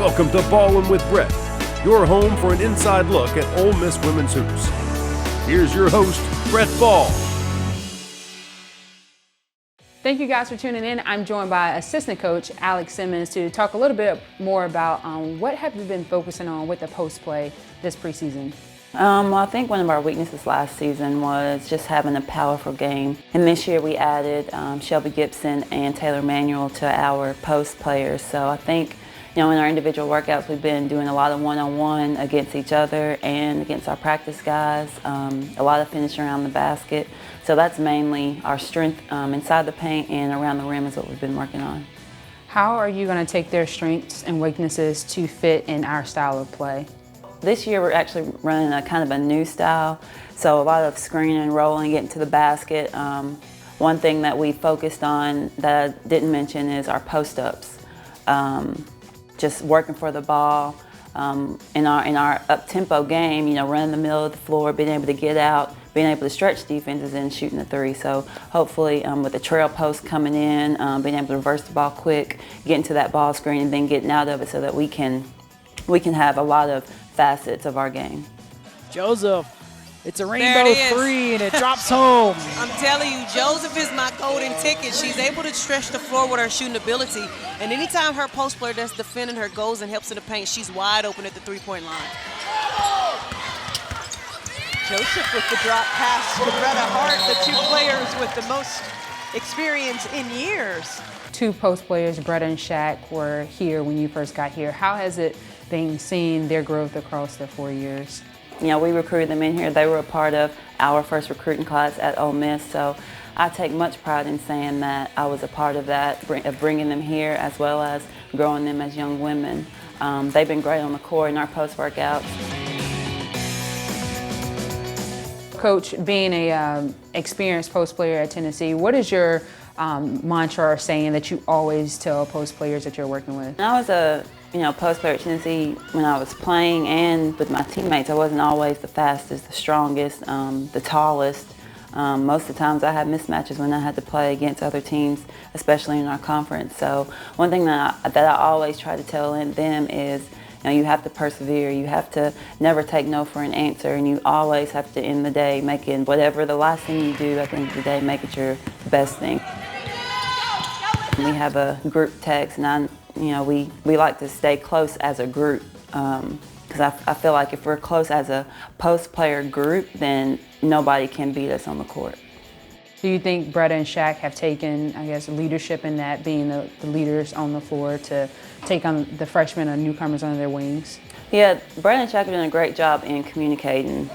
Welcome to Ballin with Brett, your home for an inside look at Ole Miss women's hoops. Here's your host, Brett Ball. Thank you guys for tuning in. I'm joined by assistant coach Alex Simmons to talk a little bit more about what have you been focusing on with the post play this preseason. Well, I think one of our weaknesses last season was just having a powerful game. And this year we added Shelby Gibson and Taylor Manuel to our post players. So I think, in our individual workouts, we've been doing a lot of one-on-one against each other and against our practice guys, a lot of finishing around the basket. So that's mainly our strength inside the paint and around the rim is what we've been working on. How are you going to take their strengths and weaknesses to fit in our style of play? This year we're actually running a kind of a new style, so a lot of screening and rolling, getting to the basket. One thing that we focused on that I didn't mention is our post-ups. Just working for the ball in our up-tempo game, running the middle of the floor, being able to get out, being able to stretch defenses and shooting the three. So hopefully with the trail post coming in, being able to reverse the ball quick, getting to that ball screen and then getting out of it so that we can have a lot of facets of our game. Joseph, it's a rainbow three and it drops home. I'm telling you, Joseph is my golden ticket. She's able to stretch the floor with her shooting ability. And anytime her post player that's defending her goes and helps in the paint, she's wide open at the three-point line. Joseph with the drop pass to Greta Hart, the two players with the most experience in years. Two post players, Brett and Shaq, were here when you first got here. How has it been seeing their growth across the 4 years? We recruited them in here. They were a part of our first recruiting class at Ole Miss, so I take much pride in saying that I was a part of that, of bringing them here as well as growing them as young women. They've been great on the court in our post workouts. Coach, being a experienced post player at Tennessee, what is your mantra or saying that you always tell post players that you're working with? I was a post player at Tennessee when I was playing and with my teammates. I wasn't always the fastest, the strongest, the tallest. Most of the times I had mismatches when I had to play against other teams, especially in our conference. So one thing that I always try to tell them is, you have to persevere. You have to never take no for an answer, and you always have to end the day making whatever the last thing you do at the end of the day, make it your best thing. We have a group text, and we like to stay close as a group because I feel like if we're close as a post-player group, then nobody can beat us on the court. Do you think Brett and Shaq have taken, leadership in that, being the leaders on the floor to take on the freshmen or newcomers under their wings? Yeah, Brett and Shaq have done a great job in communicating,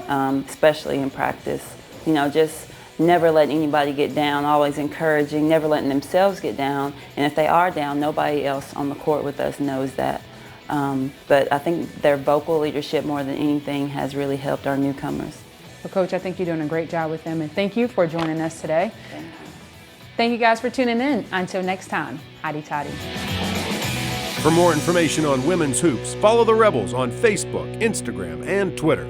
especially in practice. Just never letting anybody get down, always encouraging, never letting themselves get down. And if they are down, nobody else on the court with us knows that. But I think their vocal leadership more than anything has really helped our newcomers. Well, Coach, I think you're doing a great job with them, and thank you for joining us today. Thank you guys for tuning in. Until next time, Hotty Toddy. For more information on women's hoops, follow the Rebels on Facebook, Instagram, and Twitter.